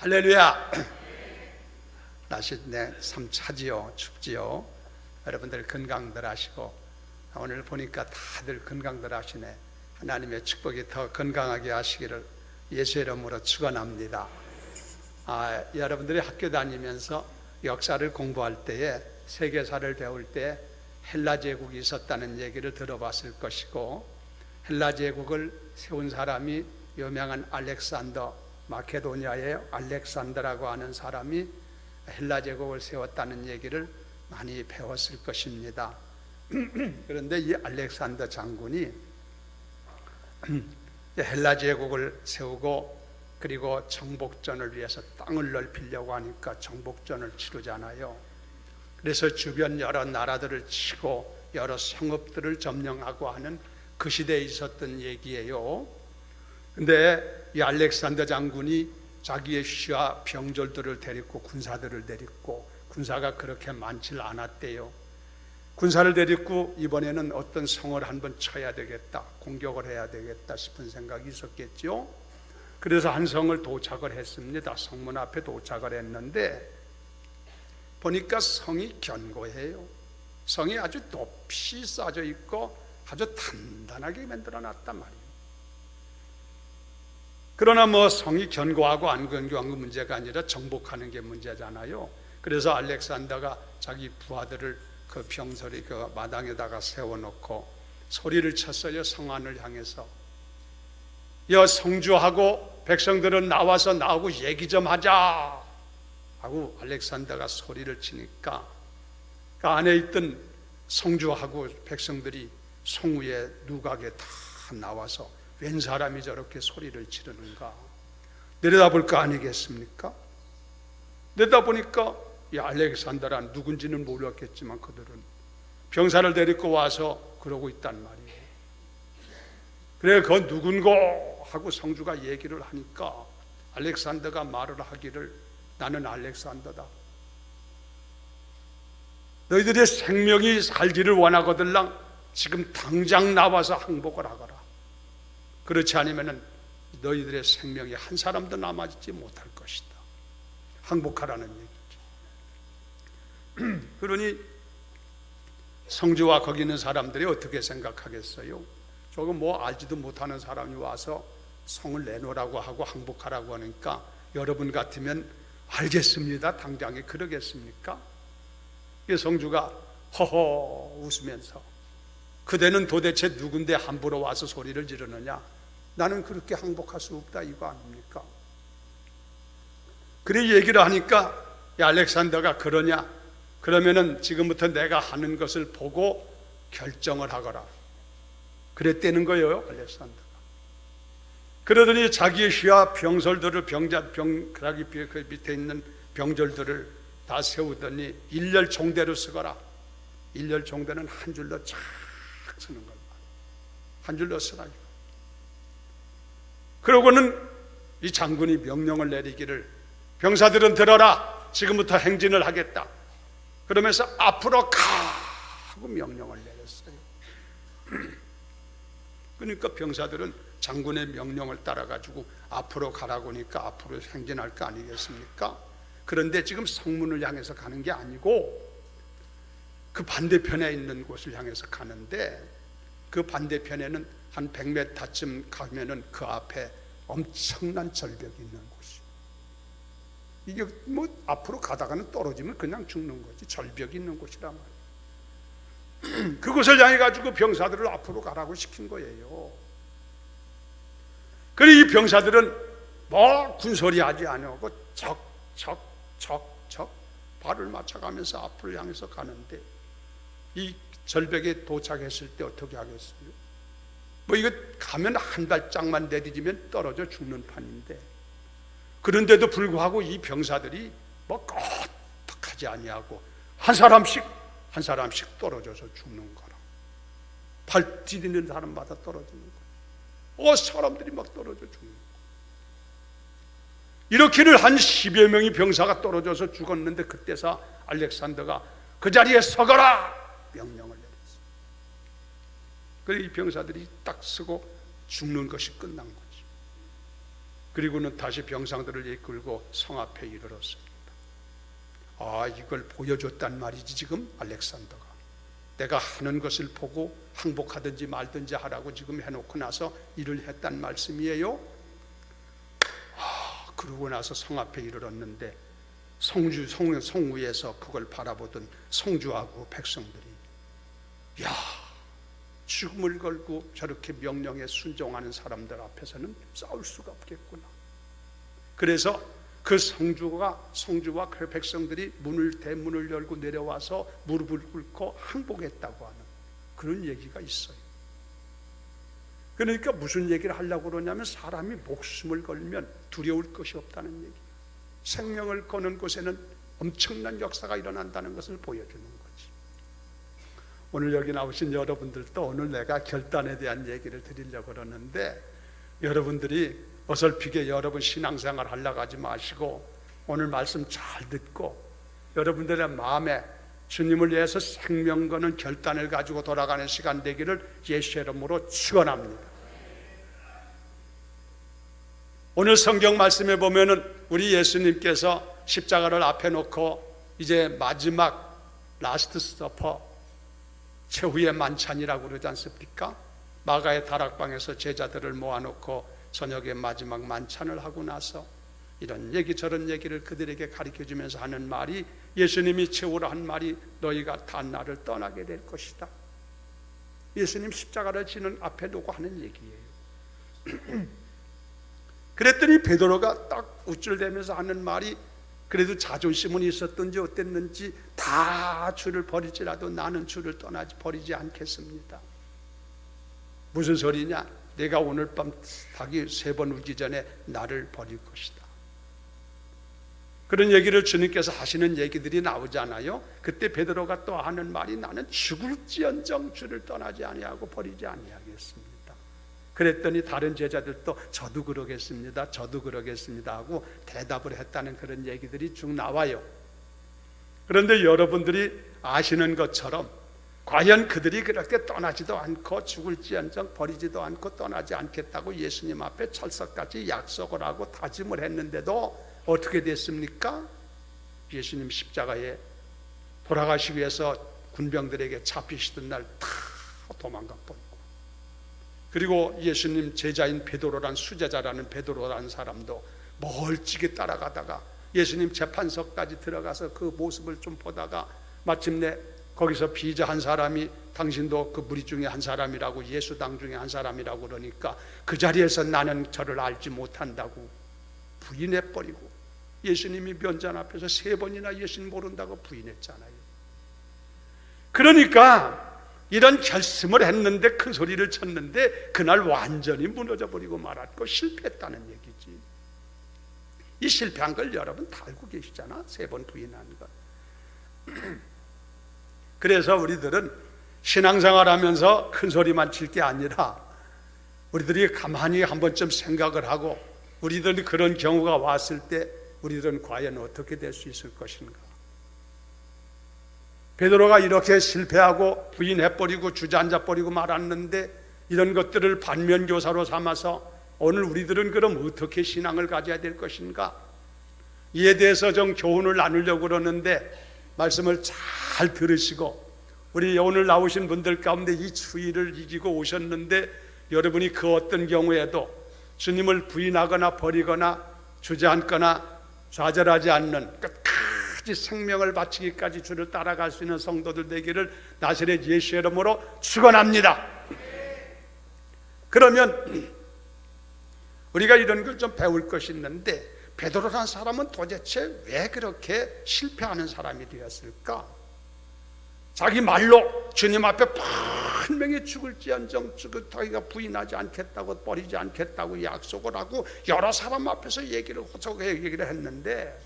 할렐루야. 날씨 참 차지요, 춥지요. 여러분들 건강들 하시고, 오늘 보니까 다들 건강들 하시네. 하나님의 축복이 더 건강하게 하시기를 예수의 이름으로 축원합니다. 여러분들이 학교 다니면서 역사를 공부할 때에, 세계사를 배울 때 헬라 제국이 있었다는 얘기를 들어봤을 것이고, 헬라 제국을 세운 사람이 유명한 알렉산더, 마케도니아의 알렉산더라고 하는 사람이 헬라 제국을 세웠다는 얘기를 많이 배웠을 것입니다. 그런데 이 알렉산더 장군이 헬라 제국을 세우고, 그리고 정복전을 위해서 땅을 넓히려고 하니까 정복전을 치르잖아요. 그래서 주변 여러 나라들을 치고 여러 성읍들을 점령하고 하는 그 시대에 있었던 얘기예요. 근데 이 알렉산더 장군이 자기의 시와 병졸들을 데리고, 군사들을 데리고, 군사가 그렇게 많지 않았대요. 군사를 데리고 이번에는 어떤 성을 한번 쳐야 되겠다, 공격을 해야 되겠다 싶은 생각이 있었겠죠. 그래서 한 성을 도착을 했습니다. 성문 앞에 도착을 했는데 보니까 성이 견고해요. 성이 아주 높이 쌓여 있고 아주 단단하게 만들어 놨단 말이에요. 그러나 성이 견고하고 안 견고한 게 문제가 아니라 정복하는 게 문제잖아요. 그래서 알렉산더가 자기 부하들을 그 병설이 그 마당에다가 세워놓고 소리를 쳤어요. 성안을 향해서. 성주하고 백성들은 나오고 얘기 좀 하자 하고 알렉산더가 소리를 치니까 그 안에 있던 성주하고 백성들이 성 위에 누각에 다 나와서 웬 사람이 저렇게 소리를 지르는가 내려다볼 거 아니겠습니까? 내려다보니까 이 알렉산더란 누군지는 모르겠지만 그들은 병사를 데리고 와서 그러고 있단 말이에요. 그래, 그 누군고 하고 성주가 얘기를 하니까 알렉산더가 말을 하기를, 나는 알렉산더다. 너희들의 생명이 살기를 원하거들랑 지금 당장 나와서 항복을 하거라. 그렇지 않으면 너희들의 생명이 한 사람도 남아있지 못할 것이다. 항복하라는 얘기죠. 그러니 성주와 거기 있는 사람들이 어떻게 생각하겠어요? 조금 알지도 못하는 사람이 와서 성을 내놓으라고 하고 항복하라고 하니까 여러분 같으면 알겠습니다, 당장에 그러겠습니까? 성주가 허허 웃으면서, 그대는 도대체 누군데 함부로 와서 소리를 지르느냐? 나는 그렇게 항복할 수 없다, 이거 아닙니까? 그래 얘기를 하니까 알렉산더가 그러냐? 그러면은 지금부터 내가 하는 것을 보고 결정을 하거라. 그랬다는 거예요, 알렉산더가. 그러더니 자기의 시와 병설들을 자기 그 밑에 있는 병졸들을 다 세우더니 일렬 종대로 쓰거라. 일렬 종대는 한 줄로 쫙 쓰는 걸 말이에요. 한 줄로 쓰라. 그러고는 이 장군이 명령을 내리기를, 병사들은 들어라, 지금부터 행진을 하겠다. 그러면서 앞으로 가 하고 명령을 내렸어요. 그러니까 병사들은 장군의 명령을 따라가지고 앞으로 가라고 하니까 앞으로 행진할 거 아니겠습니까? 그런데 지금 성문을 향해서 가는 게 아니고 그 반대편에 있는 곳을 향해서 가는데, 그 반대편에는 한 100m쯤 가면은 그 앞에 엄청난 절벽이 있는 곳이에요. 이게 앞으로 가다가는 떨어지면 그냥 죽는 거지, 절벽이 있는 곳이란 말이에요. 그곳을 향해 가지고 병사들을 앞으로 가라고 시킨 거예요. 그래 이 병사들은 군소리 하지 않고 척 발을 맞춰가면서 앞을 향해서 가는데, 이 절벽에 도착했을 때 어떻게 하겠어요? 이거 가면 한 발짝만 내디디면 떨어져 죽는 판인데, 그런데도 불구하고 이 병사들이 껐떡하지 아니하고 한 사람씩 떨어져서 죽는 거라. 발 디디는 사람마다 떨어지는 거라. 사람들이 막 떨어져 죽는 거라. 이렇게를 한 10여 명의 병사가 떨어져서 죽었는데, 그때서 알렉산더가 그 자리에 서거라 명령을 내렸어요. 그래서 이 병사들이 딱 서고 죽는 것이 끝난 거지. 그리고는 다시 병상들을 이끌고 성 앞에 이르렀습니다. 이걸 보여줬단 말이지 지금 알렉산더가. 내가 하는 것을 보고 항복하든지 말든지 하라고 지금 해놓고 나서 일을 했단 말씀이에요. 그러고 나서 성 앞에 이르렀는데 성 위에서 그걸 바라보던 성주하고 백성들이 죽음을 걸고 저렇게 명령에 순종하는 사람들 앞에서는 싸울 수가 없겠구나. 그래서 그 성주와 그 백성들이 대문을 열고 내려와서 무릎을 꿇고 항복했다고 하는 그런 얘기가 있어요. 그러니까 무슨 얘기를 하려고 그러냐면 사람이 목숨을 걸면 두려울 것이 없다는 얘기. 생명을 거는 곳에는 엄청난 역사가 일어난다는 것을 보여주는 거지. 오늘 여기 나오신 여러분들도 오늘 내가 결단에 대한 얘기를 드리려고 그러는데, 여러분들이 어설프게 여러분 신앙생활 하려고 하지 마시고 오늘 말씀 잘 듣고 여러분들의 마음에 주님을 위해서 생명 거는 결단을 가지고 돌아가는 시간 되기를 예수의 이름으로 축원합니다. 오늘 성경 말씀에 보면은 우리 예수님께서 십자가를 앞에 놓고 이제 마지막 라스트 서퍼, 최후의 만찬이라고 그러지 않습니까? 마가의 다락방에서 제자들을 모아놓고 저녁에 마지막 만찬을 하고 나서 이런 얘기 저런 얘기를 그들에게 가르쳐주면서 하는 말이, 예수님이 최후로 한 말이 너희가 다 나를 떠나게 될 것이다. 예수님 십자가를 지는 앞에 놓고 하는 얘기예요. 그랬더니 베드로가 딱 우쭐대면서 하는 말이, 그래도 자존심은 있었든지 어땠는지 다 주를 버릴지라도 나는 주를 버리지 않겠습니다. 무슨 소리냐? 내가 오늘 밤 닭이 3번 울기 전에 나를 버릴 것이다. 그런 얘기를 주님께서 하시는 얘기들이 나오잖아요. 그때 베드로가 또 하는 말이, 나는 죽을지언정 주를 떠나지 아니하고 버리지 아니하겠습니다. 그랬더니 다른 제자들도 저도 그러겠습니다, 저도 그러겠습니다 하고 대답을 했다는 그런 얘기들이 쭉 나와요. 그런데 여러분들이 아시는 것처럼 과연 그들이 그렇게 떠나지도 않고 죽을지언정 버리지도 않고 떠나지 않겠다고 예수님 앞에 철석같이 약속을 하고 다짐을 했는데도 어떻게 됐습니까? 예수님 십자가에 돌아가시기 위해서 군병들에게 잡히시던 날 다 도망가 버리고, 그리고 예수님 제자인 베드로란 수제자라는 베드로라는 사람도 멀찍이 따라가다가 예수님 재판석까지 들어가서 그 모습을 좀 보다가 마침내 거기서 비자 한 사람이 당신도 그 무리 중에 한 사람이라고, 예수당 중에 한 사람이라고 그러니까 그 자리에서 나는 저를 알지 못한다고 부인해버리고, 예수님이 면전 앞에서 3번이나 예수님 모른다고 부인했잖아요. 그러니까 이런 결심을 했는데 큰 소리를 쳤는데 그날 완전히 무너져버리고 말았고 실패했다는 얘기지. 이 실패한 걸 여러분 다 알고 계시잖아, 3번 부인한 것. 그래서 우리들은 신앙생활하면서 큰 소리만 칠 게 아니라 우리들이 가만히 한 번쯤 생각을 하고, 우리들이 그런 경우가 왔을 때 우리들은 과연 어떻게 될 수 있을 것인가. 베드로가 이렇게 실패하고 부인해버리고 주저앉아버리고 말았는데 이런 것들을 반면교사로 삼아서 오늘 우리들은 그럼 어떻게 신앙을 가져야 될 것인가, 이에 대해서 좀 교훈을 나누려고 그러는데 말씀을 잘 들으시고, 우리 오늘 나오신 분들 가운데 이 추위를 이기고 오셨는데 여러분이 그 어떤 경우에도 주님을 부인하거나 버리거나 주저앉거나 좌절하지 않는 끝까지 생명을 바치기까지 주를 따라갈 수 있는 성도들 되기를 나사렛 예수의 이름으로 축원합니다. 그러면 우리가 이런 걸 좀 배울 것이 있는데, 베드로라는 사람은 도대체 왜 그렇게 실패하는 사람이 되었을까? 자기 말로 주님 앞에 분명히 죽을지언정 자기가 부인하지 않겠다고 버리지 않겠다고 약속을 하고 여러 사람 앞에서 얘기를 했는데,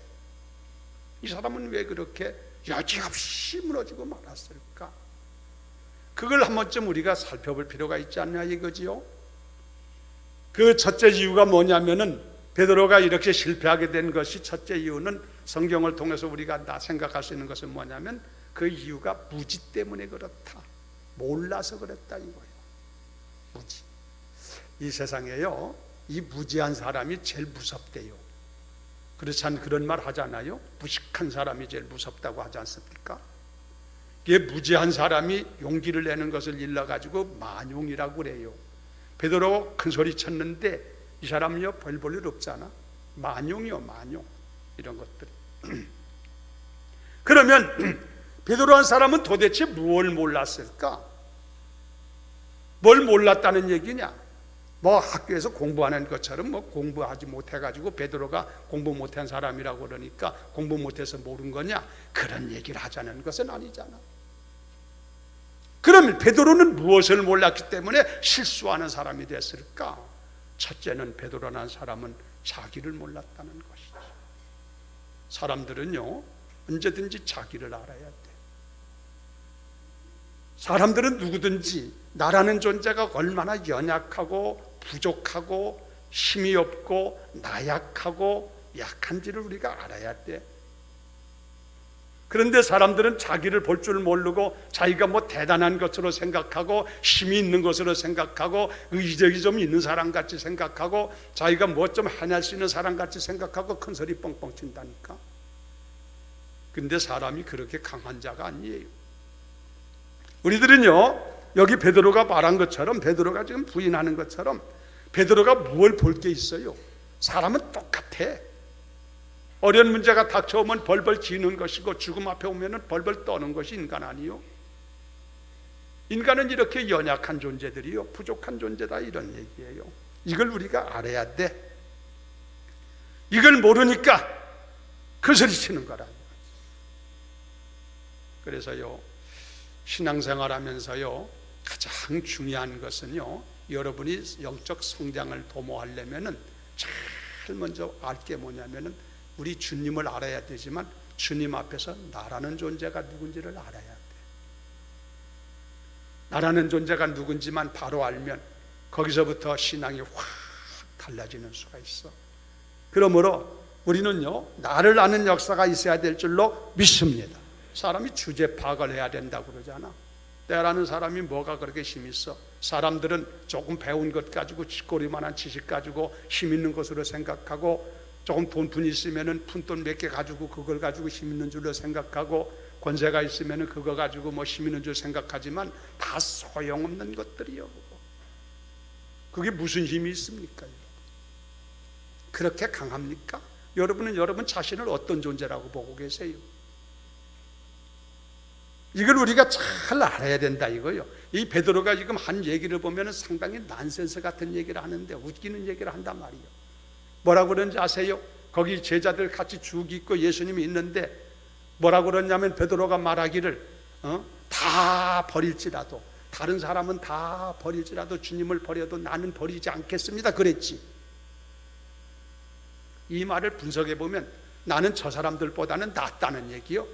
이 사람은 왜 그렇게 여지없이 무너지고 말았을까? 그걸 한 번쯤 우리가 살펴볼 필요가 있지 않냐 이거지요. 그 첫째 이유가 뭐냐면은, 베드로가 이렇게 실패하게 된 것이 첫째 이유는 성경을 통해서 우리가 생각할 수 있는 것은 뭐냐면, 그 이유가 무지 때문에 그렇다, 몰라서 그랬다 이거예요. 무지. 이 세상에요, 이 무지한 사람이 제일 무섭대요. 그렇지 않 그런 말 하잖아요. 무식한 사람이 제일 무섭다고 하지 않습니까? 이게 무지한 사람이 용기를 내는 것을 일러가지고 만용이라고 그래요. 베드로가 큰 소리 쳤는데 이 사람은요 별 볼 일 없잖아. 만용이요, 만용. 이런 것들. 그러면 베드로한 사람은 도대체 무엇을 몰랐을까? 뭘 몰랐다는 얘기냐? 뭐 학교에서 공부하는 것처럼 뭐 공부하지 못해가지고 베드로가 공부 못한 사람이라고 그러니까 공부 못해서 모른 거냐? 그런 얘기를 하자는 것은 아니잖아. 그러면 베드로는 무엇을 몰랐기 때문에 실수하는 사람이 됐을까? 첫째는 베드로라는 사람은 자기를 몰랐다는 것이죠. 사람들은요 언제든지 자기를 알아야 돼. 사람들은 누구든지 나라는 존재가 얼마나 연약하고 부족하고 힘이 없고 나약하고 약한지를 우리가 알아야 돼. 그런데 사람들은 자기를 볼 줄 모르고 자기가 뭐 대단한 것으로 생각하고 힘이 있는 것으로 생각하고 의지력이 좀 있는 사람 같이 생각하고 자기가 뭐 좀 해낼 수 있는 사람 같이 생각하고 큰 소리 뻥뻥 친다니까. 근데 사람이 그렇게 강한 자가 아니에요. 우리들은요 여기 베드로가 말한 것처럼, 베드로가 지금 부인하는 것처럼 베드로가 뭘 볼 게 있어요? 사람은 똑같아. 어려운 문제가 닥쳐오면 벌벌 기는 것이고 죽음 앞에 오면 벌벌 떠는 것이 인간 아니요? 인간은 이렇게 연약한 존재들이요, 부족한 존재다, 이런 얘기예요. 이걸 우리가 알아야 돼. 이걸 모르니까 그 소리 치는 거라. 그래서요 신앙생활 하면서요 가장 중요한 것은요, 여러분이 영적 성장을 도모하려면은 제일 먼저 알 게 뭐냐면은 우리 주님을 알아야 되지만 주님 앞에서 나라는 존재가 누군지를 알아야 돼. 나라는 존재가 누군지만 바로 알면 거기서부터 신앙이 확 달라지는 수가 있어. 그러므로 우리는요 나를 아는 역사가 있어야 될 줄로 믿습니다. 사람이 주제 파악을 해야 된다고 그러잖아. 때라는 사람이 뭐가 그렇게 힘 있어? 사람들은 조금 배운 것 가지고 쥐꼬리만한 지식 가지고 힘 있는 것으로 생각하고 조금 돈 있으면은 푼돈 몇 개 가지고 그걸 가지고 힘 있는 줄로 생각하고 권세가 있으면은 그거 가지고 뭐 힘 있는 줄 생각하지만 다 소용없는 것들이요. 그게 무슨 힘이 있습니까? 그렇게 강합니까? 여러분은 여러분 자신을 어떤 존재라고 보고 계세요? 이걸 우리가 잘 알아야 된다 이거요. 이 베드로가 지금 한 얘기를 보면 상당히 난센스 같은 얘기를 하는데 웃기는 얘기를 한단 말이에요. 뭐라고 그러는지 아세요? 거기 제자들 같이 쭉 있고 예수님이 있는데 뭐라고 그러냐면 베드로가 말하기를 다 버릴지라도, 다른 사람은 다 버릴지라도 주님을 버려도 나는 버리지 않겠습니다 그랬지. 이 말을 분석해 보면 나는 저 사람들보다는 낫다는 얘기요.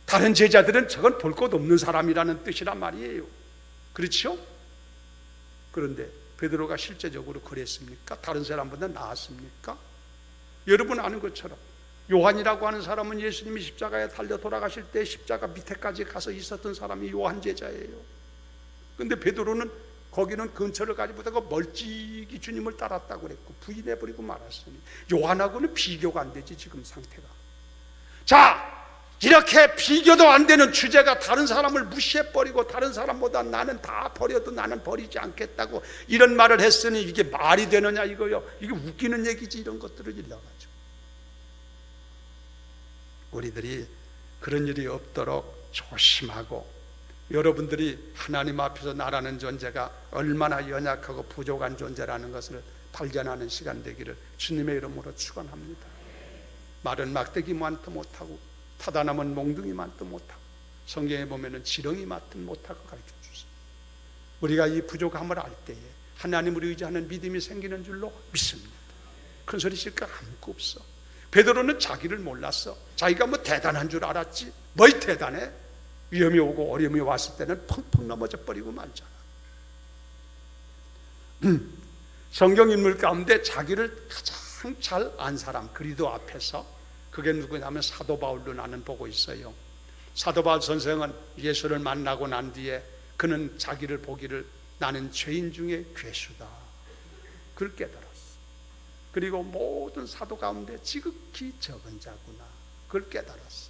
다른 제자들은 저건 볼 것 없는 사람이라는 뜻이란 말이에요. 그렇죠? 그런데 베드로가 실제적으로 그랬습니까? 다른 사람보다 나았습니까? 여러분 아는 것처럼 요한이라고 하는 사람은 예수님이 십자가에 달려 돌아가실 때 십자가 밑에까지 가서 있었던 사람이 요한 제자예요. 그런데 베드로는 거기는 근처를 가지 못하고 멀찍이 주님을 따랐다고 그랬고 부인해버리고 말았으니 요한하고는 비교가 안 되지 지금 상태가. 자, 이렇게 비교도 안 되는 주제가 다른 사람을 무시해버리고 다른 사람보다 나는 다 버려도 나는 버리지 않겠다고 이런 말을 했으니 이게 말이 되느냐 이거요. 이게 웃기는 얘기지. 이런 것들을 일러가지고 우리들이 그런 일이 없도록 조심하고, 여러분들이 하나님 앞에서 나라는 존재가 얼마나 연약하고 부족한 존재라는 것을 발견하는 시간 되기를 주님의 이름으로 축원합니다. 마른 막대기만도 못하고 타다남은 몽둥이만도 못하고 성경에 보면은 지렁이 맛도 못하고 가르쳐 주세요. 우리가 이 부족함을 알 때에 하나님을 의지하는 믿음이 생기는 줄로 믿습니다. 큰 소리 칠 거 아무것도 없어. 베드로는 자기를 몰랐어. 자기가 뭐 대단한 줄 알았지. 뭘 대단해? 위험이 오고 어려움이 왔을 때는 펑펑 넘어져 버리고 말잖아. 성경 인물 가운데 자기를 가장 잘 안 사람 그리도 앞에서, 그게 누구냐면 사도 바울로 나는 보고 있어요. 사도 바울 선생은 예수를 만나고 난 뒤에 그는 자기를 보기를 나는 죄인 중에 괴수다 그걸 깨달았어. 그리고 모든 사도 가운데 지극히 적은 자구나, 그걸 깨달았어.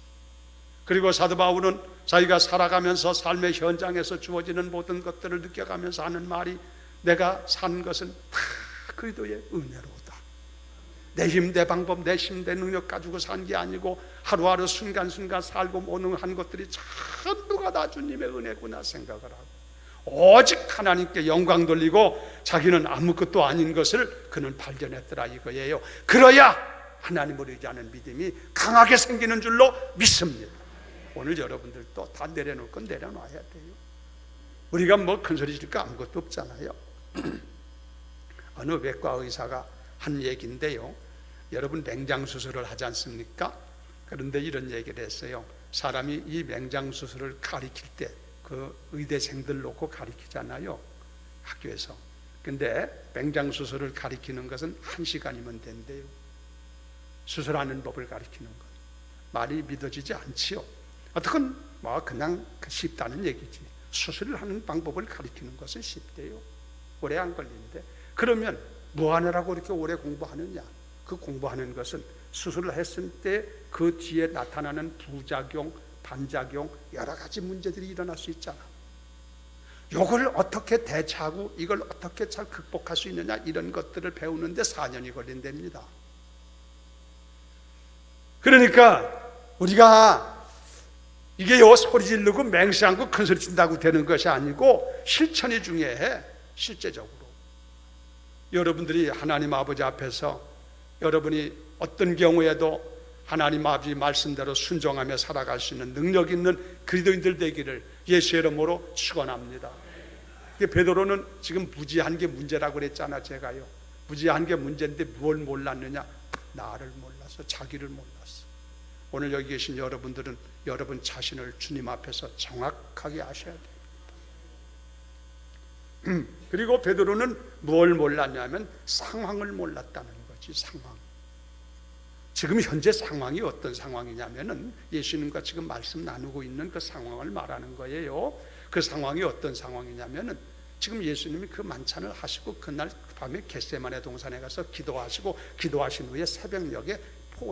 그리고 사도 바울은 자기가 살아가면서 삶의 현장에서 주어지는 모든 것들을 느껴가면서 하는 말이, 내가 산 것은 다 그리스도의 은혜로다. 내 힘, 내 방법, 내 힘, 내 능력 가지고 산 게 아니고 하루하루 순간순간 살고 모능한 것들이 전부가 다 주님의 은혜구나 생각을 하고, 오직 하나님께 영광 돌리고 자기는 아무것도 아닌 것을 그는 발견했더라 이거예요. 그래야 하나님을 의지하는 믿음이 강하게 생기는 줄로 믿습니다. 오늘 여러분들도 다 내려놓을 건 내려놔야 돼요. 우리가 뭐 큰소리 질 거 아무것도 없잖아요. 어느 외과 의사가 한 얘기인데요, 여러분 맹장 수술을 하지 않습니까? 그런데 이런 얘기를 했어요. 사람이 이 맹장 수술을 가리킬 때 그 의대생들 놓고 가리키잖아요, 학교에서. 근데 맹장 수술을 가리키는 것은 1시간이면 된대요. 수술하는 법을 가리키는 것. 말이 믿어지지 않지요. 어떻건 뭐 그냥 쉽다는 얘기지. 수술을 하는 방법을 가리키는 것은 쉽대요. 오래 안 걸리는데. 그러면 뭐 하느라고 이렇게 오래 공부하느냐? 그 공부하는 것은 수술을 했을 때 그 뒤에 나타나는 부작용, 반작용, 여러 가지 문제들이 일어날 수 있잖아. 이걸 어떻게 대처하고 이걸 어떻게 잘 극복할 수 있느냐, 이런 것들을 배우는데 4년이 걸린답니다. 그러니까 우리가 이게 소리 지르고 맹세하고 큰소리 친다고 되는 것이 아니고 실천이 중요해. 실제적으로 여러분들이 하나님 아버지 앞에서 여러분이 어떤 경우에도 하나님 아버지 말씀대로 순종하며 살아갈 수 있는 능력 있는 그리스도인들 되기를 예수의 이름으로 축원합니다. 베드로는 지금 무지한 게 문제라고 그랬잖아. 제가요, 무지한 게 문제인데 뭘 몰랐느냐? 나를 몰라서, 자기를 몰랐어. 오늘 여기 계신 여러분들은 여러분 자신을 주님 앞에서 정확하게 아셔야 돼요. 그리고 베드로는 뭘 몰랐냐면 상황을 몰랐다는 거지. 상황. 지금 현재 상황이 어떤 상황이냐면은 예수님과 지금 말씀 나누고 있는 그 상황을 말하는 거예요. 그 상황이 어떤 상황이냐면은 지금 예수님이 그 만찬을 하시고 그날 밤에 겟세마네 동산에 가서 기도하시고, 기도하신 후에 새벽녘에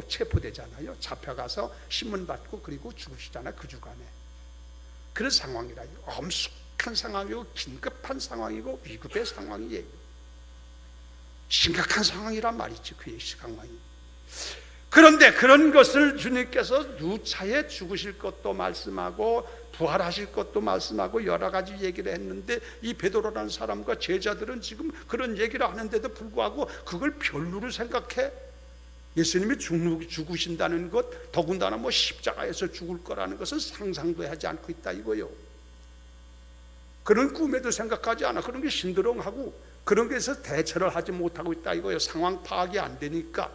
체포되잖아요. 잡혀가서 신문받고 그리고 죽으시잖아요. 그 주간에. 그런 상황이라. 엄숙한 상황이고 긴급한 상황이고 위급의 상황이에요. 심각한 상황이란 말이지, 그의 상황이. 그런데 그런 것을 주님께서 누차에 죽으실 것도 말씀하고 부활하실 것도 말씀하고 여러 가지 얘기를 했는데, 이 베드로라는 사람과 제자들은 지금 그런 얘기를 하는데도 불구하고 그걸 별로로 생각해. 예수님이 죽으신다는 것, 더군다나 뭐 십자가에서 죽을 거라는 것은 상상도 하지 않고 있다 이거요. 그런 꿈에도 생각하지 않아. 그런 게 신드렁하고 그런 게서 대처를 하지 못하고 있다 이거요. 상황 파악이 안 되니까.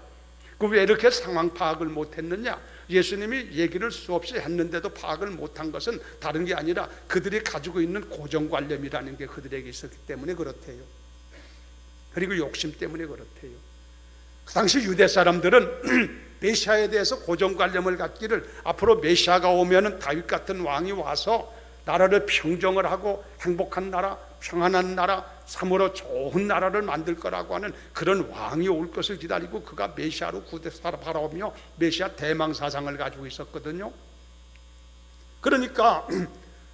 왜 이렇게 상황 파악을 못했느냐? 예수님이 얘기를 수없이 했는데도 파악을 못한 것은 다른 게 아니라 그들이 가지고 있는 고정관념이라는 게 그들에게 있었기 때문에 그렇대요. 그리고 욕심 때문에 그렇대요. 그 당시 유대 사람들은 메시아에 대해서 고정관념을 갖기를, 앞으로 메시아가 오면은 다윗 같은 왕이 와서 나라를 평정을 하고 행복한 나라, 평안한 나라, 참으로 좋은 나라를 만들 거라고 하는 그런 왕이 올 것을 기다리고 그가 메시아로 바라보며 메시아 대망사상을 가지고 있었거든요. 그러니까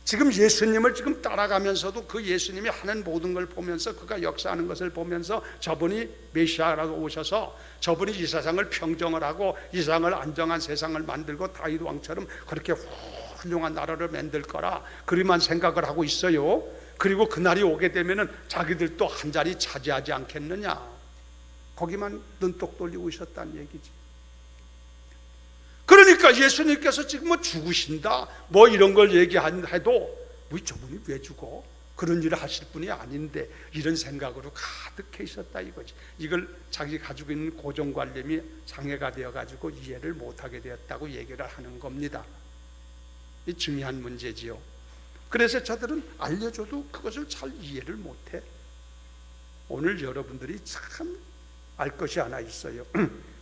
지금 예수님을 지금 따라가면서도 그 예수님이 하는 모든 걸 보면서, 그가 역사하는 것을 보면서 저분이 메시아라고 오셔서 저분이 이 세상을 평정을 하고 이 세상을 안정한 세상을 만들고 다윗 왕처럼 그렇게 훌륭한 나라를 만들 거라 그리만 생각을 하고 있어요. 그리고 그날이 오게 되면은 자기들도 한 자리 차지하지 않겠느냐, 거기만 눈독 돌리고 있었다는 얘기지. 그러니까 예수님께서 지금 뭐 죽으신다 뭐 이런 걸 얘기해도 뭐 저분이 왜 죽어? 그런 일을 하실 분이 아닌데, 이런 생각으로 가득해 있었다 이거지. 이걸 자기 가지고 있는 고정관념이 장애가 되어가지고 이해를 못하게 되었다고 얘기를 하는 겁니다. 이 중요한 문제지요. 그래서 저들은 알려줘도 그것을 잘 이해를 못해. 오늘 여러분들이 참 알 것이 하나 있어요.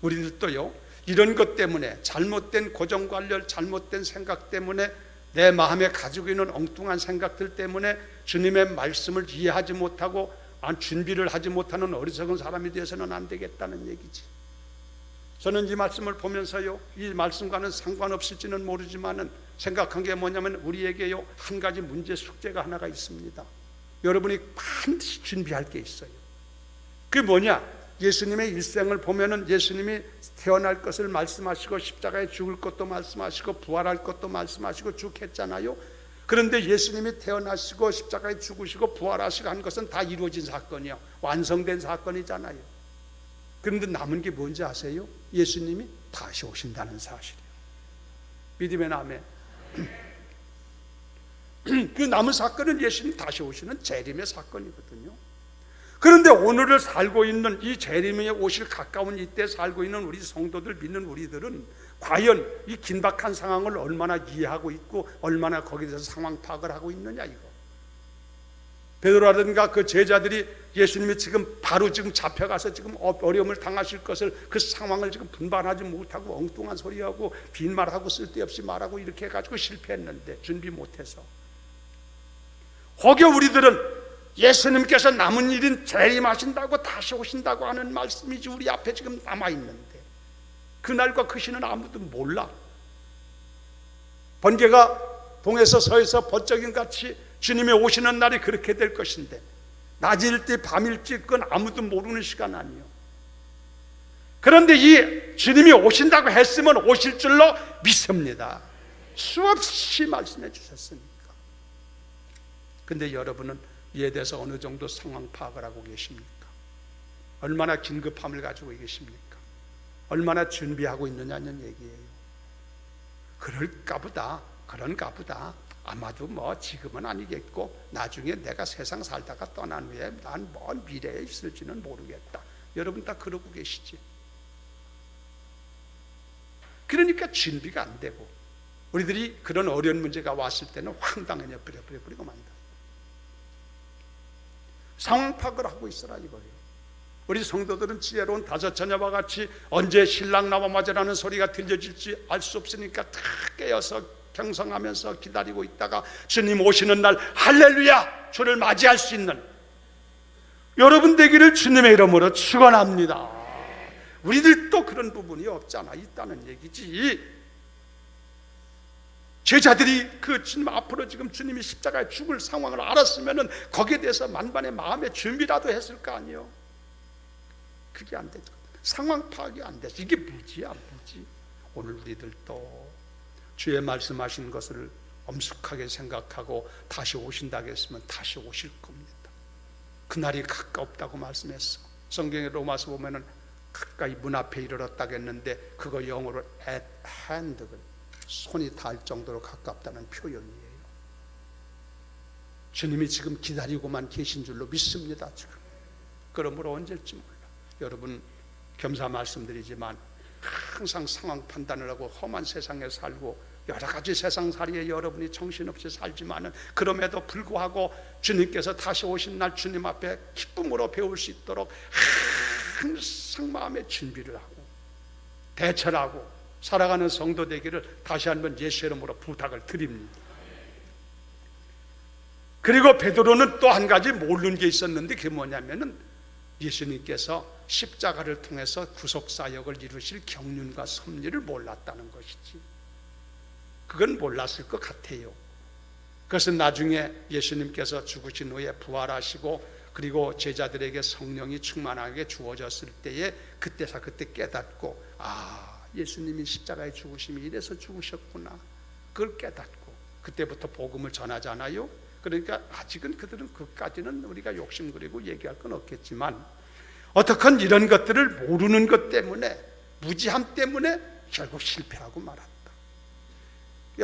우리들도요, 이런 것 때문에 잘못된 고정관념, 잘못된 생각 때문에, 내 마음에 가지고 있는 엉뚱한 생각들 때문에 주님의 말씀을 이해하지 못하고 준비를 하지 못하는 어리석은 사람이 되어서는 안 되겠다는 얘기지. 저는 이 말씀을 보면서요, 이 말씀과는 상관없을지는 모르지만은 생각한 게 뭐냐면 우리에게요 한 가지 문제 숙제가 하나가 있습니다. 여러분이 반드시 준비할 게 있어요. 그게 뭐냐? 예수님의 일생을 보면은 예수님이 태어날 것을 말씀하시고 십자가에 죽을 것도 말씀하시고 부활할 것도 말씀하시고 쭉 했잖아요. 그런데 예수님이 태어나시고 십자가에 죽으시고 부활하시고 한 것은 다 이루어진 사건이요, 완성된 사건이잖아요. 그런데 남은 게 뭔지 아세요? 예수님이 다시 오신다는 사실이에요. 믿음의 아멘. 그 남은 사건은 예수님 다시 오시는 재림의 사건이거든요. 그런데 오늘을 살고 있는 이 재림에 오실 가까운 이때 살고 있는 우리 성도들, 믿는 우리들은 과연 이 긴박한 상황을 얼마나 이해하고 있고 얼마나 거기에 대해서 상황 파악을 하고 있느냐, 이거. 베드로라든가 그 제자들이 예수님이 지금 바로 지금 잡혀가서 지금 어려움을 당하실 것을, 그 상황을 지금 분반하지 못하고 엉뚱한 소리하고 빈말하고 쓸데없이 말하고 이렇게 해가지고 실패했는데, 준비 못해서. 혹여 우리들은 예수님께서 남은 일인 재림하신다고 다시 오신다고 하는 말씀이지 우리 앞에 지금 남아있는데 그날과 그 시는 아무도 몰라. 번개가 동에서 서에서 번쩍임 같이 주님이 오시는 날이 그렇게 될 것인데 낮일지 밤일지 그건 아무도 모르는 시간 아니에요. 그런데 이 주님이 오신다고 했으면 오실 줄로 믿습니다. 수없이 말씀해 주셨으니까. 근데 여러분은 이에 대해서 어느 정도 상황 파악을 하고 계십니까? 얼마나 긴급함을 가지고 계십니까? 얼마나 준비하고 있느냐는 얘기예요. 그런가 보다 아마도 뭐 지금은 아니겠고 나중에 내가 세상 살다가 떠난 후에 난 먼 미래에 있을지는 모르겠다. 여러분 다 그러고 계시지. 그러니까 준비가 안 되고 우리들이 그런 어려운 문제가 왔을 때는 황당해져 버리고 만다. 상황 파악을 하고 있으라 이거예요. 우리 성도들은 지혜로운 다섯 처녀와 같이 언제 신랑 나와 맞으라는 소리가 들려질지 알 수 없으니까 다 깨어서 경성하면서 기다리고 있다가 주님 오시는 날 할렐루야 주를 맞이할 수 있는 여러분 되기를 주님의 이름으로 축원합니다. 우리들도 그런 부분이 없잖아, 있다는 얘기지. 제자들이 그 주님 앞으로 지금 주님이 십자가에 죽을 상황을 알았으면은 거기에 대해서 만반의 마음의 준비라도 했을 거 아니에요. 그게 안 되죠. 상황 파악이 안 돼서 이게 무지야, 무지. 오늘 우리들도 주의 말씀하신 것을 엄숙하게 생각하고 다시 오신다고 했으면 다시 오실 겁니다. 그날이 가까웠다고 말씀했어. 성경의 로마서 보면은 가까이 문 앞에 이르렀다고 했는데 그거 영어로 at hand, 손이 닿을 정도로 가깝다는 표현이에요. 주님이 지금 기다리고만 계신 줄로 믿습니다. 지금. 그러므로 언제일지 몰라. 여러분 겸사 말씀드리지만 항상 상황 판단을 하고 험한 세상에 살고 여러 가지 세상살이에 여러분이 정신없이 살지만은 그럼에도 불구하고 주님께서 다시 오신 날 주님 앞에 기쁨으로 배울 수 있도록 항상 마음의 준비를 하고 대처를 하고 살아가는 성도 되기를 다시 한번 예수 이름으로 부탁을 드립니다. 그리고 베드로는 또 한 가지 모르는 게 있었는데 그게 뭐냐면은 예수님께서 십자가를 통해서 구속사역을 이루실 경륜과 섭리를 몰랐다는 것이지. 그건 몰랐을 것 같아요. 그것은 나중에 예수님께서 죽으신 후에 부활하시고 그리고 제자들에게 성령이 충만하게 주어졌을 때에 그때 깨닫고 예수님이 십자가에 죽으심이 이래서 죽으셨구나. 그걸 깨닫고 그때부터 복음을 전하잖아요. 그러니까 아직은 그들은 그까지는 우리가 욕심부리고 얘기할 건 없겠지만 어떻건 이런 것들을 모르는 것 때문에 무지함 때문에 결국 실패하고 말았다.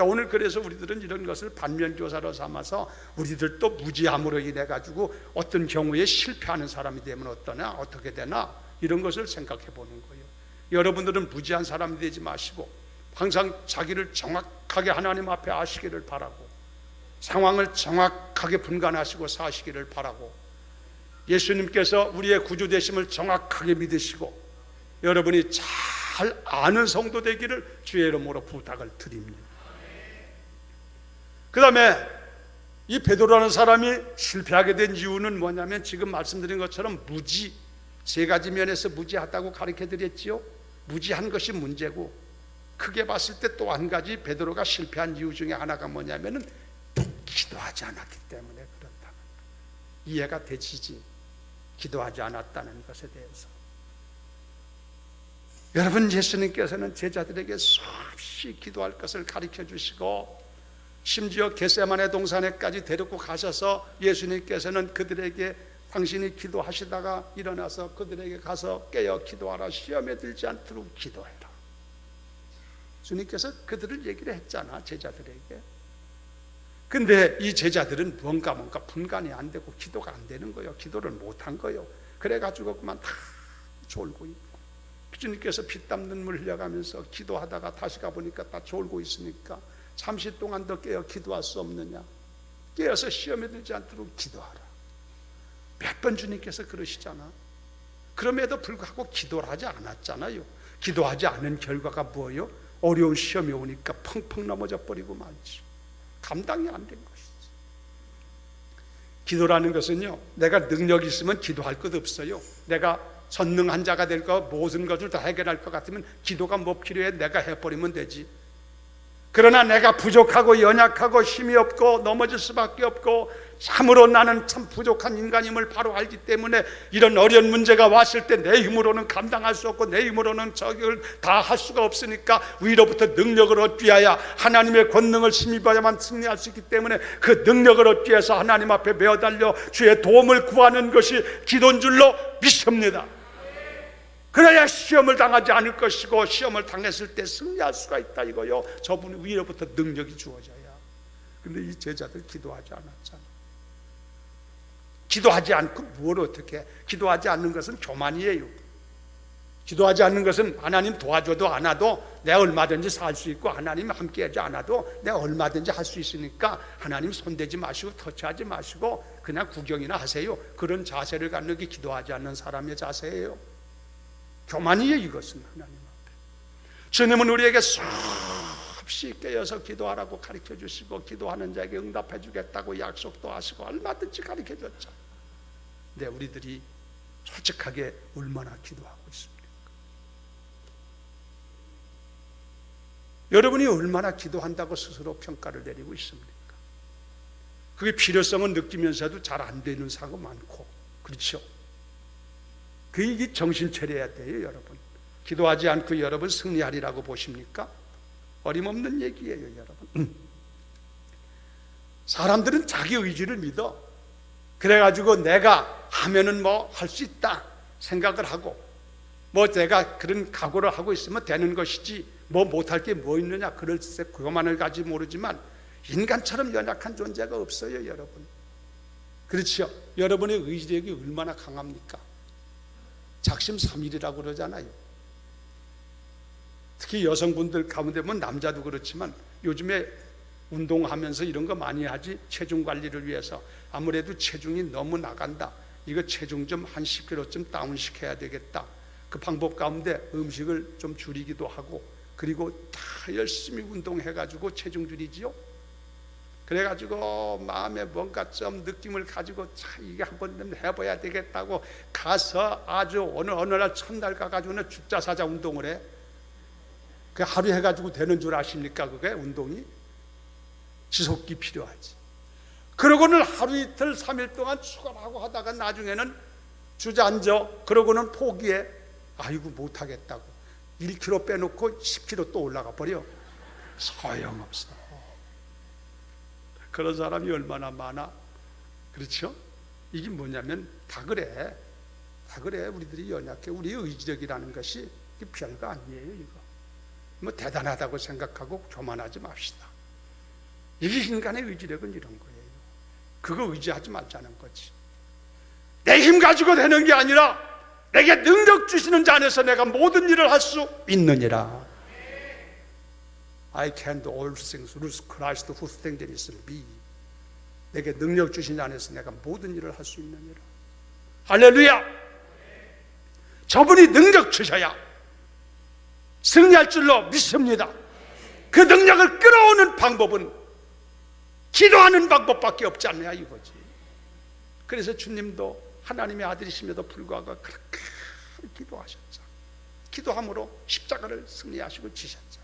오늘 그래서 우리들은 이런 것을 반면교사로 삼아서 우리들도 무지함으로 인해 가지고 어떤 경우에 실패하는 사람이 되면 어떠냐, 어떻게 되나 이런 것을 생각해 보는 거예요. 여러분들은 무지한 사람이 되지 마시고 항상 자기를 정확하게 하나님 앞에 아시기를 바라고 상황을 정확하게 분간하시고 사시기를 바라고 예수님께서 우리의 구주 되심을 정확하게 믿으시고 여러분이 잘 아는 성도 되기를 주의 이름으로 부탁을 드립니다. 그 다음에 이 베드로라는 사람이 실패하게 된 이유는 뭐냐면 지금 말씀드린 것처럼 무지, 세 가지 면에서 무지하다고 가르쳐 드렸지요. 무지한 것이 문제고, 크게 봤을 때 또 한 가지 베드로가 실패한 이유 중에 하나가 뭐냐면은 기도하지 않았기 때문에 그렇다. 이해가 되시지? 기도하지 않았다는 것에 대해서. 여러분, 예수님께서는 제자들에게 수없이 기도할 것을 가르쳐 주시고, 심지어 겟세마네 동산에까지 데리고 가셔서 예수님께서는 그들에게 당신이 기도하시다가 일어나서 그들에게 가서 깨어 기도하라, 시험에 들지 않도록 기도해라. 주님께서 그들을 얘기를 했잖아, 제자들에게. 근데 이 제자들은 뭔가 분간이 안 되고 기도가 안 되는 거예요. 기도를 못한 거예요. 그래가지고 그만 다 졸고 있고, 주님께서 피땀 눈물 흘려가면서 기도하다가 다시 가보니까 다 졸고 있으니까 잠시 동안 더 깨어 기도할 수 없느냐, 깨어서 시험에 들지 않도록 기도하라. 몇 번 주님께서 그러시잖아. 그럼에도 불구하고 기도를 하지 않았잖아요. 기도하지 않은 결과가 뭐예요? 어려운 시험이 오니까 펑펑 넘어져 버리고 말지. 감당이 안 된 것이지. 기도라는 것은요, 내가 능력이 있으면 기도할 것 없어요. 내가 전능한 자가 될 거, 모든 것을 다 해결할 것 같으면 기도가 뭐 필요해? 내가 해버리면 되지. 그러나 내가 부족하고 연약하고 힘이 없고 넘어질 수밖에 없고 참으로 나는 참 부족한 인간임을 바로 알기 때문에 이런 어려운 문제가 왔을 때 내 힘으로는 감당할 수 없고 내 힘으로는 저걸 다 할 수가 없으니까 위로부터 능력을 얻기 위하여 하나님의 권능을 힘입어야만 승리할 수 있기 때문에 그 능력을 얻기 위해서 하나님 앞에 매어달려 주의 도움을 구하는 것이 기도인 줄로 믿습니다. 그래야 시험을 당하지 않을 것이고, 시험을 당했을 때 승리할 수가 있다 이거요. 저분 위로부터 능력이 주어져야. 근데 이 제자들 기도하지 않았잖아. 기도하지 않고 뭘 어떻게 해? 기도하지 않는 것은 교만이에요. 기도하지 않는 것은 하나님 도와줘도 안 와도 내가 얼마든지 살 수 있고, 하나님 함께하지 않아도 내가 얼마든지 할 수 있으니까 하나님 손대지 마시고 터치하지 마시고 그냥 구경이나 하세요. 그런 자세를 갖는 게 기도하지 않는 사람의 자세예요. 교만이에요. 이것은 하나님 앞에. 주님은 우리에게 수없이 깨어서 기도하라고 가르쳐 주시고, 기도하는 자에게 응답해 주겠다고 약속도 하시고 얼마든지 가르쳐 줬죠. 근데 우리들이 솔직하게 얼마나 기도하고 있습니까? 여러분이 얼마나 기도한다고 스스로 평가를 내리고 있습니까? 그게 필요성은 느끼면서도 잘 안 되는 사고 많고, 그렇죠? 그게 정신 차려야 돼요. 여러분, 기도하지 않고 여러분 승리하리라고 보십니까? 어림없는 얘기예요. 여러분, 사람들은 자기 의지를 믿어. 그래가지고 내가 하면은 뭐 할 수 있다 생각을 하고, 뭐 내가 그런 각오를 하고 있으면 되는 것이지 뭐 못할 게 뭐 있느냐, 그럴세 그것만을 가지 모르지만 인간처럼 연약한 존재가 없어요. 여러분, 그렇죠? 여러분의 의지력이 얼마나 강합니까? 작심삼일이라고 그러잖아요. 특히 여성분들 가운데 보면 남자도 그렇지만 요즘에 운동하면서 이런 거 많이 하지. 체중 관리를 위해서. 아무래도 체중이 너무 나간다, 이거 체중 좀 한 10kg쯤 다운시켜야 되겠다. 그 방법 가운데 음식을 좀 줄이기도 하고, 그리고 다 열심히 운동해가지고 체중 줄이지요. 그래가지고 마음에 뭔가 좀 느낌을 가지고 이게 한번 해봐야 되겠다고 가서 아주 어느 날 첫날 가가지고는 죽자사자 운동을 해. 그 하루 해가지고 되는 줄 아십니까? 그게 운동이 지속이 필요하지. 그러고는 하루 이틀 3일 동안 수건하고 하다가 나중에는 주저앉아. 그러고는 포기해. 아이고 못하겠다고 1kg 빼놓고 10kg 또 올라가 버려. 소용없어. 그런 사람이 얼마나 많아. 그렇죠? 이게 뭐냐면 다 그래. 우리들이 연약해. 우리의 의지력이라는 것이 별거 아니에요. 이거 뭐 대단하다고 생각하고 교만하지 맙시다. 이게 인간의 의지력은 이런 거예요. 그거 의지하지 말자는 거지. 내 힘 가지고 되는 게 아니라 내게 능력 주시는 자 안에서 내가 모든 일을 할 수 있느니라. I can do all things through Christ who strengthens me. 내게 능력 주신 자 안에서 내가 모든 일을 할 수 있느니라. 할렐루야. 저분이 능력 주셔야 승리할 줄로 믿습니다. 그 능력을 끌어오는 방법은 기도하는 방법밖에 없지 않냐 이거지. 그래서 주님도 하나님의 아들이심에도 불구하고 그렇게 기도하셨잖아. 기도함으로 십자가를 승리하시고 지셨잖아.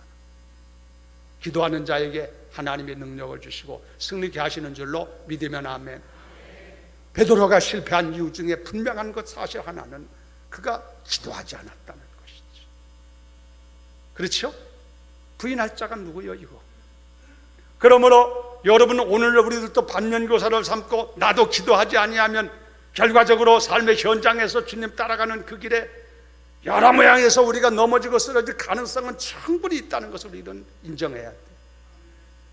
기도하는 자에게 하나님의 능력을 주시고 승리케 하시는 줄로 믿으면 아멘. 베드로가 실패한 이유 중에 분명한 것 사실 하나는 그가 기도하지 않았다는 것이지. 그렇죠? 부인할 자가 누구요 이거? 그러므로 여러분 오늘 우리들도 반면교사를 삼고 나도 기도하지 아니하면 결과적으로 삶의 현장에서 주님 따라가는 그 길에 여러 모양에서 우리가 넘어지고 쓰러질 가능성은 충분히 있다는 것을 우리는 인정해야 돼.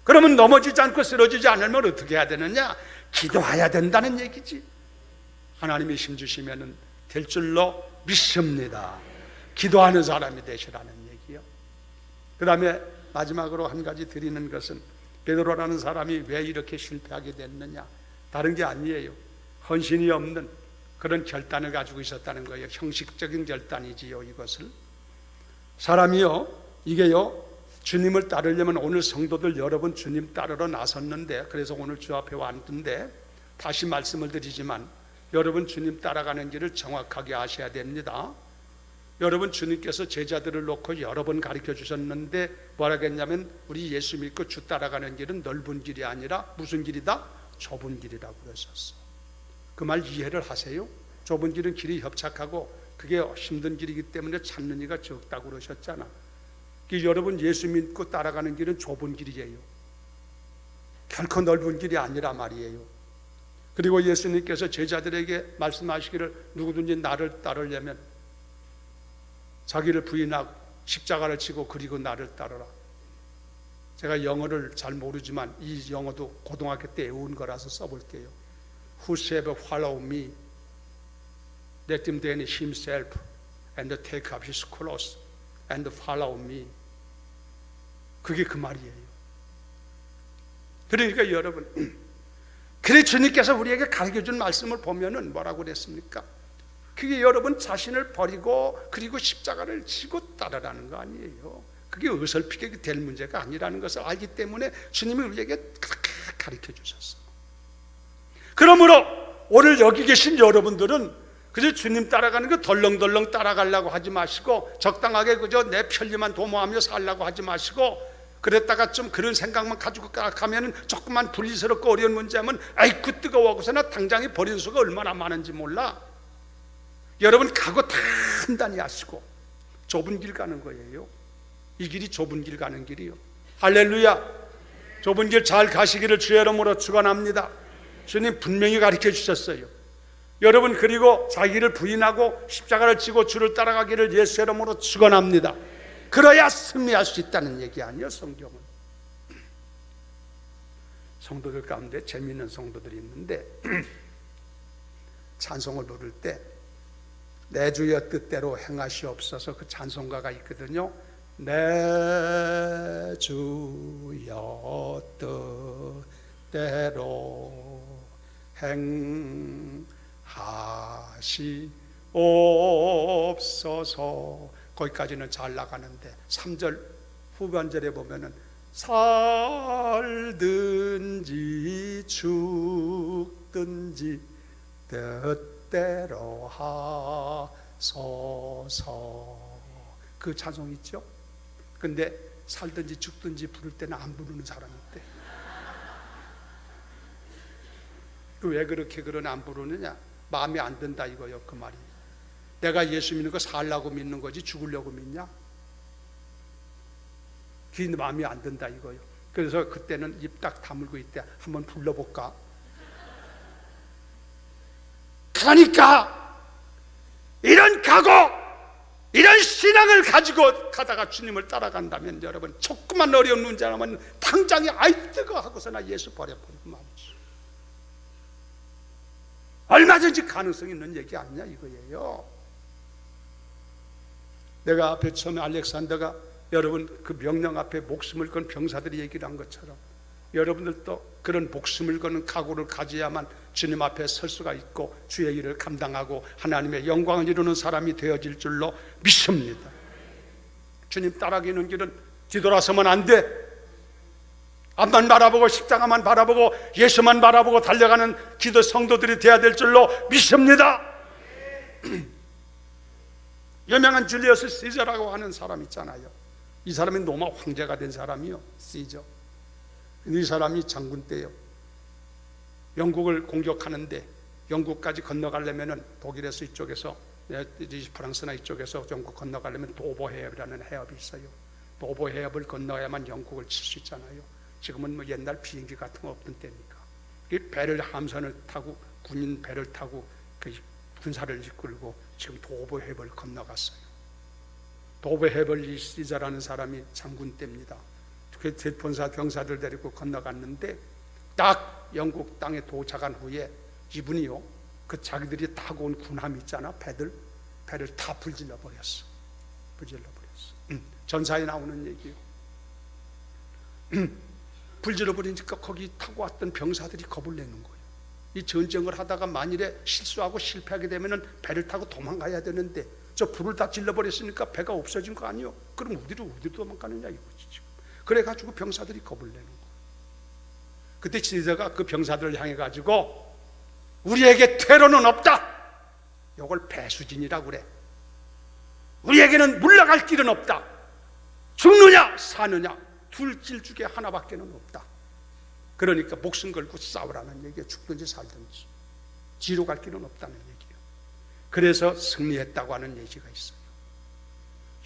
그러면 넘어지지 않고 쓰러지지 않으면 어떻게 해야 되느냐? 기도해야 된다는 얘기지. 하나님이 힘 주시면 될 줄로 믿습니다. 기도하는 사람이 되시라는 얘기요. 그 다음에 마지막으로 한 가지 드리는 것은 베드로라는 사람이 왜 이렇게 실패하게 됐느냐? 다른 게 아니에요. 헌신이 없는 그런 결단을 가지고 있었다는 거예요. 형식적인 결단이지요. 이것을 사람이요, 이게요, 주님을 따르려면 오늘 성도들 여러분 주님 따르러 나섰는데, 그래서 오늘 주 앞에 왔는데 다시 말씀을 드리지만 여러분 주님 따라가는 길을 정확하게 아셔야 됩니다. 여러분 주님께서 제자들을 놓고 여러 번 가르쳐 주셨는데 뭐라 했냐면 우리 예수 믿고 주 따라가는 길은 넓은 길이 아니라 무슨 길이다? 좁은 길이라고 그러셨어. 그 말 이해를 하세요? 좁은 길은 길이 협착하고 그게 힘든 길이기 때문에 찾는 이가 적다고 그러셨잖아. 여러분 예수 믿고 따라가는 길은 좁은 길이에요. 결코 넓은 길이 아니라 말이에요. 그리고 예수님께서 제자들에게 말씀하시기를 누구든지 나를 따르려면 자기를 부인하고 십자가를 지고 그리고 나를 따르라. 제가 영어를 잘 모르지만 이 영어도 고등학교 때 외운 거라서 써볼게요. Whosoever follow me, let him then himself and take up his cross and follow me. 그게 그 말이에요. 그러니까 여러분, 그래 주님께서 우리에게 가르쳐준 말씀을 보면은 뭐라고 그랬습니까? 그게 여러분 자신을 버리고 그리고 십자가를 지고 따르라는 거 아니에요. 그게 어설프게 될 문제가 아니라는 것을 알기 때문에 주님이 우리에게 그렇게 가르쳐 주셨어요. 그러므로 오늘 여기 계신 여러분들은 그저 주님 따라가는 거 덜렁덜렁 따라가려고 하지 마시고 적당하게 그저 내 편리만 도모하며 살려고 하지 마시고 그랬다가 좀 그런 생각만 가지고 가면 조금만 분리스럽고 어려운 문제하면 아이쿠 뜨거워하고서나 당장에 버린 수가 얼마나 많은지 몰라. 여러분 각오 단단히 하시고 좁은 길 가는 거예요. 이 길이 좁은 길 가는 길이요. 할렐루야. 좁은 길 잘 가시기를 주의 이름으로 축원합니다. 주님 분명히 가르쳐 주셨어요. 여러분 그리고 자기를 부인하고 십자가를 지고 주를 따라가기를 예수 이름으로 축원합니다. 그래야 승리할 수 있다는 얘기 아니에요. 성경은. 성도들 가운데 재미있는 성도들이 있는데 찬송을 부를 때 내 주여 뜻대로 행하시옵소서 그 찬송가가 있거든요. 내 주여 뜻대로 행하시옵소서. 거기까지는 잘 나가는데 3절 후반절에 보면은 살든지 죽든지 뜻대로 하소서. 그 찬송 있죠? 근데 살든지 죽든지 부를 때는 안 부르는 사람이 있대. 왜 그렇게 안 부르느냐? 마음에 안 든다 이거요. 그 말이. 내가 예수 믿는 거 살라고 믿는 거지 죽으려고 믿냐? 그 마음이 안 든다 이거요. 그래서 그때는 입 딱 다물고 있대. 한번 불러볼까? 그러니까 이런 각오, 이런 신앙을 가지고 가다가 주님을 따라간다면 여러분 조금만 어려운 문제라면 당장에 아이 뜨거 하고서나 예수 버려버리고 말이지. 얼마든지 가능성이 있는 얘기 아니냐 이거예요. 내가 앞에 처음에 알렉산더가 여러분 그 명령 앞에 목숨을 건 병사들이 얘기를 한 것처럼 여러분들도 그런 목숨을 거는 각오를 가져야만 주님 앞에 설 수가 있고 주의 일을 감당하고 하나님의 영광을 이루는 사람이 되어질 줄로 믿습니다. 주님 따라가는 길은 뒤돌아서면 안 돼. 앞만 바라보고 십자가만 바라보고 예수만 바라보고 달려가는 기도 성도들이 되어야 될 줄로 믿습니다. 유명한 줄리어스 시저라고 하는 사람 있잖아요. 이 사람이 로마 황제가 된 사람이요, 시저. 이 사람이 장군 때요, 영국을 공격하는데 영국까지 건너가려면 독일에서 이쪽에서, 프랑스나 이쪽에서 영국 건너가려면 도보 해협이라는 해협이 있어요. 도보 해협을 건너야만 영국을 칠 수 있잖아요. 지금은 뭐 옛날 비행기 같은 거 없던 때니까 이 배를, 함선을 타고, 군인 배를 타고 그 군사를 이끌고 지금 도보 해협을 건너갔어요. 도보 해협을 이 시저라는 사람이 장군 때입니다. 그 본사 병사들 데리고 건너갔는데 딱 영국 땅에 도착한 후에 이분이요, 그 자기들이 타고 온 군함 있잖아, 배를 다 불질러 버렸어. 전사에 나오는 얘기요. 불질러 버리니까 거기 타고 왔던 병사들이 겁을 내는 거예요. 이 전쟁을 하다가 만일에 실수하고 실패하게 되면은 배를 타고 도망가야 되는데 저 불을 다 질러버렸으니까 배가 없어진 거 아니요? 그럼 어디로 도망가느냐 이거지 지금. 그래가지고 병사들이 겁을 내는 거예요. 그때 시저가 그 병사들을 향해 가지고 우리에게 퇴로는 없다. 이걸 배수진이라고 그래. 우리에게는 물러갈 길은 없다. 죽느냐 사느냐 둘 길 중에 하나밖에는 없다. 그러니까 목숨 걸고 싸우라는 얘기예요. 죽든지 살든지 뒤로 갈 길은 없다는 얘기예요. 그래서 승리했다고 하는 얘기가 있어요.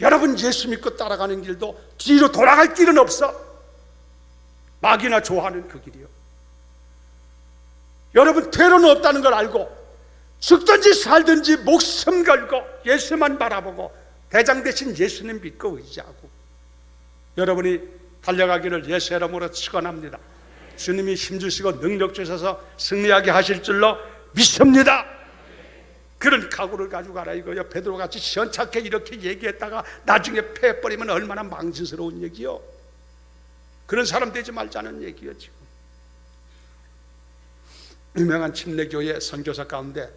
여러분, 예수 믿고 따라가는 길도 뒤로 돌아갈 길은 없어. 마귀나 좋아하는 그 길이요. 여러분, 퇴로는 없다는 걸 알고 죽든지 살든지 목숨 걸고 예수만 바라보고 대장 대신 예수님 믿고 의지하고 여러분이 달려가기를 예수 이름으로 축원합니다. 주님이 힘주시고 능력 주셔서 승리하게 하실 줄로 믿습니다. 그런 각오를 가지고 가라 이거요. 베드로같이 시원찮게 이렇게 얘기했다가 나중에 패해버리면 얼마나 망신스러운 얘기요. 그런 사람 되지 말자는 얘기요. 지금 유명한 침례교회 선교사 가운데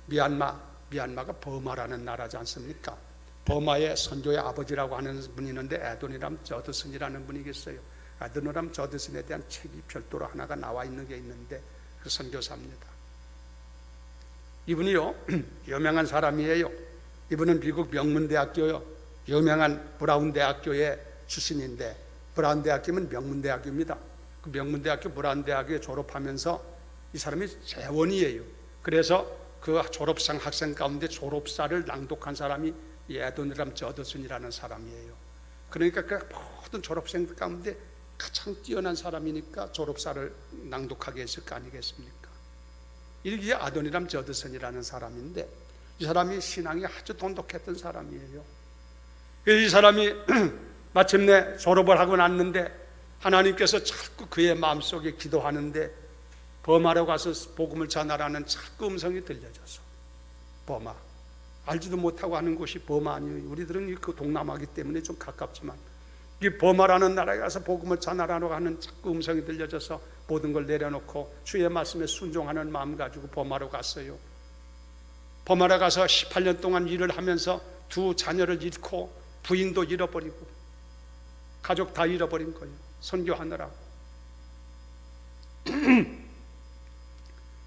미얀마가 버마라는 나라지 않습니까? 버마의 선교의 아버지라고 하는 분이 있는데 에도니람 저드슨이라는 분이 계세요. 에도니람 저드슨에 대한 책이 별도로 하나가 나와 있는 게 있는데 그 선교사입니다. 이분이요 유명한 사람이에요. 이분은 미국 명문대학교요 유명한 브라운 대학교의 출신인데, 브라운 대학교면 명문대학교입니다. 그 명문대학교 브라운 대학교에 졸업하면서 이 사람이 재원이에요. 그래서 그 졸업생 학생 가운데 졸업사를 낭독한 사람이 에도니람 저드슨이라는 사람이에요. 그러니까 그 모든 졸업생 가운데 가장 뛰어난 사람이니까 졸업사를 낭독하게 했을 거 아니겠습니까? 이게 아도니람 저드슨이라는 사람인데 이 사람이 신앙이 아주 돈독했던 사람이에요. 이 사람이 마침내 졸업을 하고 났는데 하나님께서 자꾸 그의 마음속에 기도하는데 버마로 가서 복음을 전하라는 자꾸 음성이 들려져서, 버마 알지도 못하고 하는 곳이 버마 아니에요. 우리들은 그 동남아기 때문에 좀 가깝지만 이 버마라는 나라에 가서 복음을 전하라고 하는 자꾸 음성이 들려져서 모든 걸 내려놓고 주의 말씀에 순종하는 마음 가지고 버마로 갔어요. 버마로 가서 18년 동안 일을 하면서 두 자녀를 잃고 부인도 잃어버리고 가족 다 잃어버린 거예요. 선교하느라고.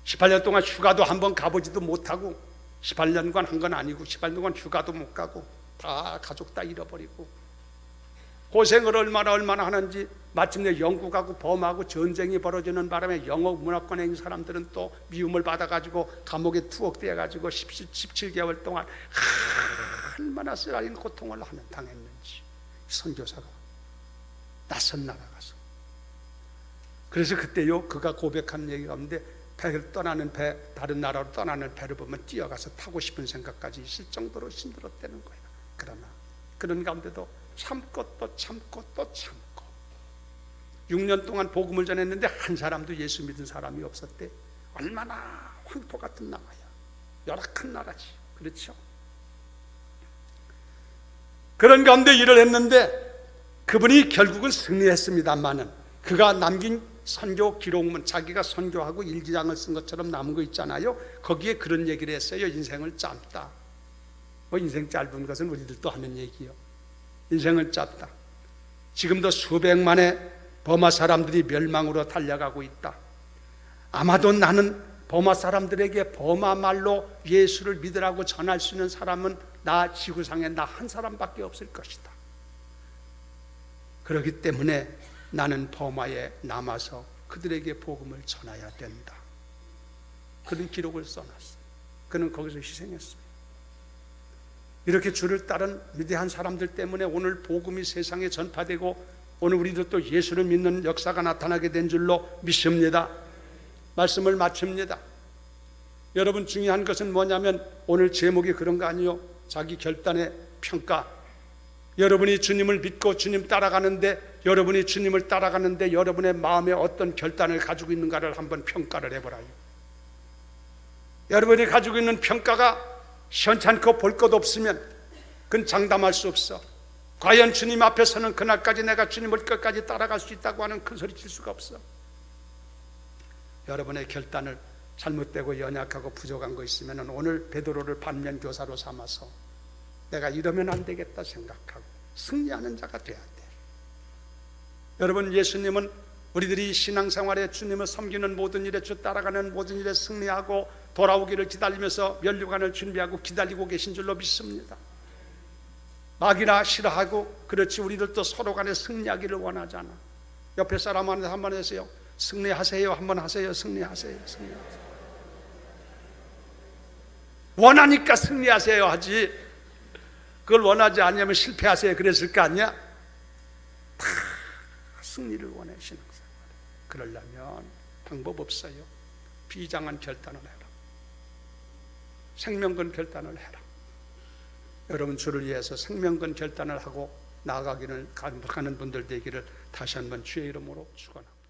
18년 동안 휴가도 한번 가보지도 못하고, 18년간 한 건 아니고 18년간 휴가도 못 가고 다 가족 다 잃어버리고 고생을 얼마나 하는지 마침내 영국하고 버마하고 전쟁이 벌어지는 바람에 영어 문화권에 있는 사람들은 또 미움을 받아가지고 감옥에 투옥되어가지고 17개월 동안 얼마나 쓰라린 고통을 당했는지, 선교사가 낯선 나라 가서. 그래서 그때요 그가 고백한 얘기 가운데 배를 떠나는 배, 다른 나라로 떠나는 배를 보면 뛰어가서 타고 싶은 생각까지 있을 정도로 힘들었다는 거예요. 그러나 그런 가운데도 참고 또 참고 또 참고 6년 동안 복음을 전했는데 한 사람도 예수 믿은 사람이 없었대. 얼마나 황토 같은 나라야. 열악한 나라지. 그렇죠? 그런 가운데 일을 했는데 그분이 결국은 승리했습니다만은 그가 남긴 선교 기록문, 자기가 선교하고 일기장을 쓴 것처럼 남은 거 있잖아요. 거기에 그런 얘기를 했어요. 인생을 짧다. 뭐 인생 짧은 것은 우리들도 하는 얘기요. 인생을 짧다. 지금도 수백만의 버마 사람들이 멸망으로 달려가고 있다. 아마도 나는 버마 사람들에게 버마 말로 예수를 믿으라고 전할 수 있는 사람은 나 지구상에 나 한 사람밖에 없을 것이다. 그렇기 때문에 나는 버마에 남아서 그들에게 복음을 전해야 된다. 그런 기록을 써놨어요. 그는 거기서 희생했습니다. 이렇게 주를 따른 위대한 사람들 때문에 오늘 복음이 세상에 전파되고 오늘 우리도 또 예수를 믿는 역사가 나타나게 된 줄로 믿습니다. 말씀을 마칩니다. 여러분, 중요한 것은 뭐냐면 오늘 제목이 그런 거 아니요? 자기 결단의 평가. 여러분이 주님을 믿고 주님 따라가는데 여러분이 주님을 따라가는데 여러분의 마음에 어떤 결단을 가지고 있는가를 한번 평가를 해보라요. 여러분이 가지고 있는 평가가 시원찮고 볼 것 없으면 그건 장담할 수 없어. 과연 주님 앞에서는 그날까지 내가 주님을 끝까지 따라갈 수 있다고 하는 큰 소리 칠 수가 없어. 여러분의 결단을 잘못되고 연약하고 부족한 거 있으면 오늘 베드로를 반면교사로 삼아서 내가 이러면 안 되겠다 생각하고 승리하는 자가 돼야 돼. 여러분, 예수님은 우리들이 신앙생활에 주님을 섬기는 모든 일에 주 따라가는 모든 일에 승리하고 돌아오기를 기다리면서 면류관을 준비하고 기다리고 계신 줄로 믿습니다. 막이나 싫어하고 그렇지 우리들도 서로 간에 승리하기를 원하잖아. 옆에 사람한테 한번 하세요. 승리하세요. 한번 하세요. 승리하세요. 승리하세요. 원하니까 승리하세요 하지, 그걸 원하지 않으면 실패하세요 그랬을 거 아니야? 다 승리를 원해 신앙생활. 그러려면 방법 없어요. 비장한 결단을 해라. 생명건 결단을 해라. 여러분, 주를 위해서 생명건 결단을 하고 나아가기를 간복하는 분들 되기를 다시 한번 주의 이름으로 축원합니다.